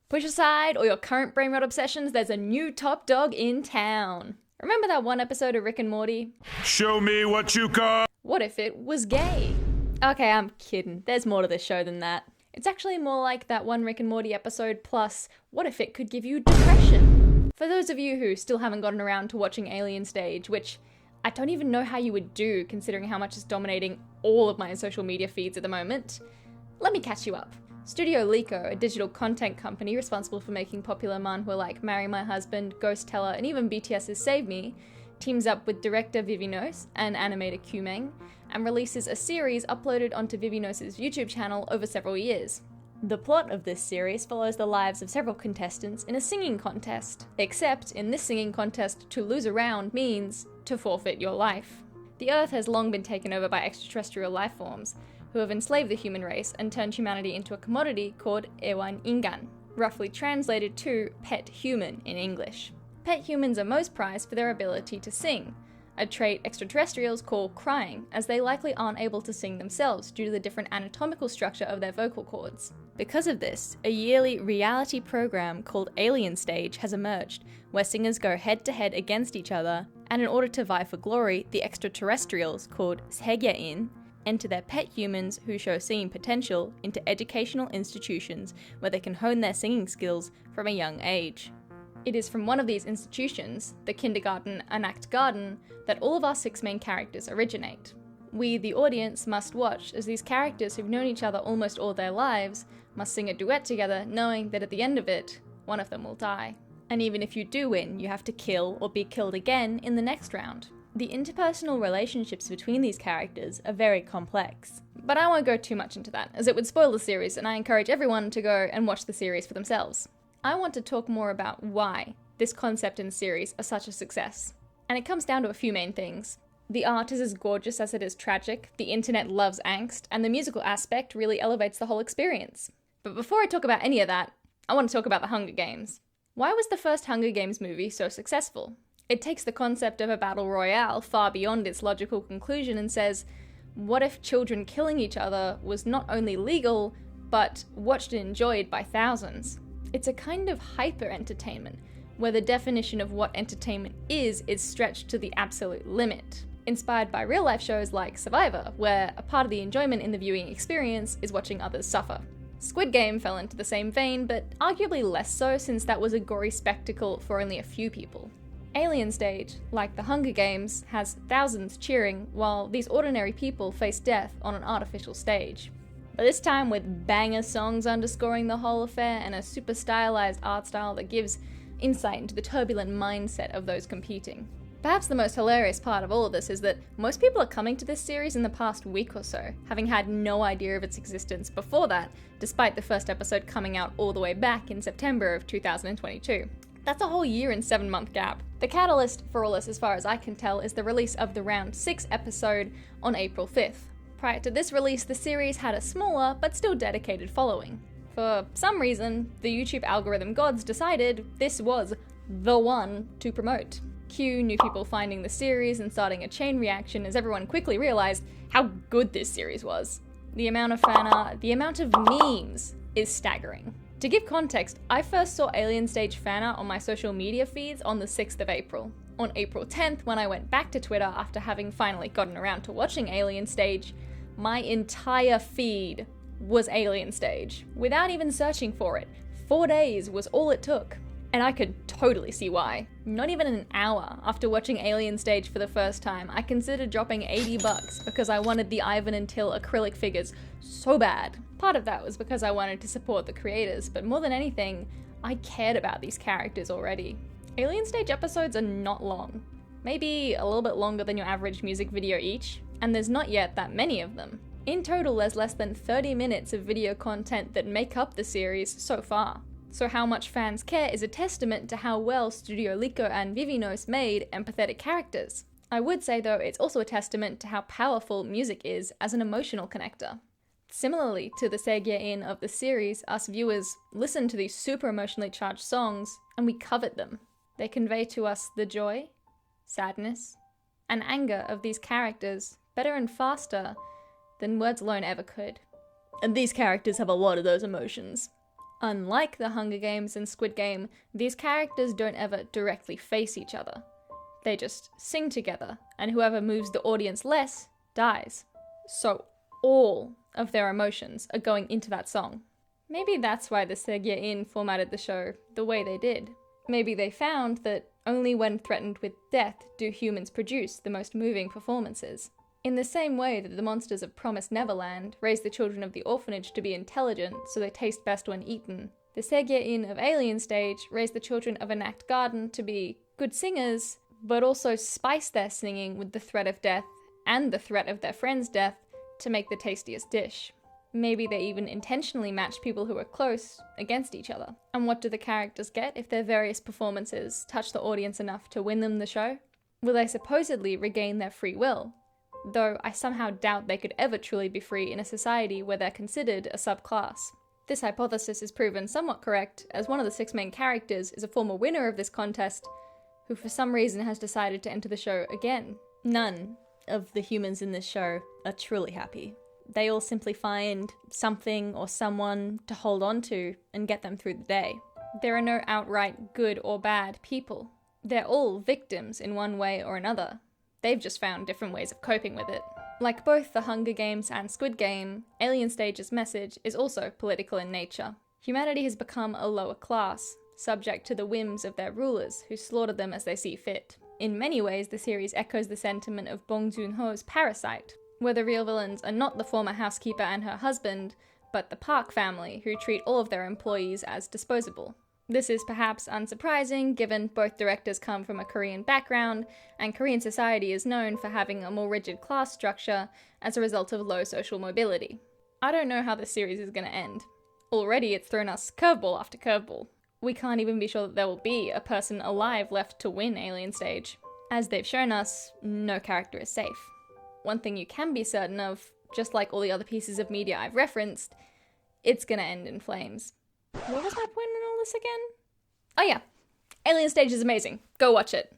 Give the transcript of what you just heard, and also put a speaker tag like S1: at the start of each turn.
S1: Push aside all your current brain rot obsessions, there's a new top dog in town. Remember that one episode of Rick and Morty?
S2: Show me what you got!
S1: What if it was gay? Okay, I'm kidding. There's more to this show than that. It's actually more like that one Rick and Morty episode plus, what if it could give you depression? For those of you who still haven't gotten around to watching Alien Stage, which I don't even know how you would do considering how much is dominating all of my social media feeds at the moment, let me catch you up. Studio Lico, a digital content company responsible for making popular manhwa like Marry My Husband, Ghost Teller, and even BTS's Save Me, teams up with director Vivinos and animator Kumeng, and releases a series uploaded onto Vivinos' YouTube channel over several years. The plot of this series follows the lives of several contestants in a singing contest, except in this singing contest to lose a round means to forfeit your life. The Earth has long been taken over by extraterrestrial life forms, who have enslaved the human race and turned humanity into a commodity called Ewan Ingan, roughly translated to pet human in English. Pet humans are most prized for their ability to sing, a trait extraterrestrials call crying, as they likely aren't able to sing themselves due to the different anatomical structure of their vocal cords. Because of this, a yearly reality program called Alien Stage has emerged, where singers go head-to-head against each other, and in order to vie for glory, the extraterrestrials, called Segyain, enter their pet humans who show singing potential into educational institutions where they can hone their singing skills from a young age. It is from one of these institutions, the kindergarten Anact Garden, that all of our 6 main characters originate. We, the audience, must watch as these characters who've known each other almost all their lives must sing a duet together, knowing that at the end of it, one of them will die. And even if you do win, you have to kill or be killed again in the next round. The interpersonal relationships between these characters are very complex. But I won't go too much into that, as it would spoil the series, and I encourage everyone to go and watch the series for themselves. I want to talk more about why this concept and series are such a success. And it comes down to a few main things. The art is as gorgeous as it is tragic, the internet loves angst, and the musical aspect really elevates the whole experience. But before I talk about any of that, I want to talk about the Hunger Games. Why was the first Hunger Games movie so successful? It takes the concept of a battle royale far beyond its logical conclusion and says, what if children killing each other was not only legal, but watched and enjoyed by thousands? It's a kind of hyper-entertainment, where the definition of what entertainment is stretched to the absolute limit. Inspired by real-life shows like Survivor, where a part of the enjoyment in the viewing experience is watching others suffer. Squid Game fell into the same vein, but arguably less so since that was a gory spectacle for only a few people. Alien Stage, like the Hunger Games, has thousands cheering while these ordinary people face death on an artificial stage. But this time with banger songs underscoring the whole affair and a super stylized art style that gives insight into the turbulent mindset of those competing. Perhaps the most hilarious part of all of this is that most people are coming to this series in the past week or so, having had no idea of its existence before that, despite the first episode coming out all the way back in September of 2022. That's a whole year and 7-month gap. The catalyst for all this, as far as I can tell, is the release of the round 6 episode on April 5th. Prior to this release, the series had a smaller but still dedicated following. For some reason, the YouTube algorithm gods decided this was the one to promote. Cue new people finding the series and starting a chain reaction as everyone quickly realized how good this series was. The amount of fan art, the amount of memes is staggering. To give context, I first saw Alien Stage fan art on my social media feeds on the 6th of April. On April 10th, when I went back to Twitter after having finally gotten around to watching Alien Stage, my entire feed was Alien Stage, without even searching for it. 4 days was all it took. And I could totally see why. Not even an hour after watching Alien Stage for the first time, I considered dropping $80 because I wanted the Ivan and Till acrylic figures so bad. Part of that was because I wanted to support the creators, but more than anything, I cared about these characters already. Alien Stage episodes are not long. Maybe a little bit longer than your average music video each, and there's not yet that many of them. In total, there's less than 30 minutes of video content that make up the series so far. So how much fans care is a testament to how well Studio Lico and Vivinos made empathetic characters. I would say though, it's also a testament to how powerful music is as an emotional connector. Similarly to the Segyain of the series, us viewers listen to these super emotionally charged songs and we covet them. They convey to us the joy, sadness, and anger of these characters better and faster than words alone ever could. And these characters have a lot of those emotions. Unlike the Hunger Games and Squid Game, these characters don't ever directly face each other. They just sing together, and whoever moves the audience less dies. So all of their emotions are going into that song. Maybe that's why the Segye-in formatted the show the way they did. Maybe they found that only when threatened with death do humans produce the most moving performances. In the same way that the monsters of Promised Neverland raise the children of the orphanage to be intelligent so they taste best when eaten, the Segye-in of Alien Stage raise the children of Enact Garden to be good singers, but also spice their singing with the threat of death and the threat of their friend's death to make the tastiest dish. Maybe they even intentionally match people who are close against each other. And what do the characters get if their various performances touch the audience enough to win them the show? Will they supposedly regain their free will? Though I somehow doubt they could ever truly be free in a society where they're considered a subclass. This hypothesis is proven somewhat correct, as one of the 6 main characters is a former winner of this contest, who for some reason has decided to enter the show again. None of the humans in this show are truly happy. They all simply find something or someone to hold on to and get them through the day. There are no outright good or bad people. They're all victims in one way or another. They've just found different ways of coping with it. Like both the Hunger Games and Squid Game, Alien Stage's message is also political in nature. Humanity has become a lower class, subject to the whims of their rulers, who slaughter them as they see fit. In many ways, the series echoes the sentiment of Bong Joon-ho's Parasite, where the real villains are not the former housekeeper and her husband, but the Park family, who treat all of their employees as disposable. This is perhaps unsurprising, given both directors come from a Korean background, and Korean society is known for having a more rigid class structure as a result of low social mobility. I don't know how this series is going to end. Already it's thrown us curveball after curveball. We can't even be sure that there will be a person alive left to win Alien Stage. As they've shown us, no character is safe. One thing you can be certain of, just like all the other pieces of media I've referenced, it's gonna end in flames. What was my point in all this again? Oh yeah, Alien Stage is amazing. Go watch it.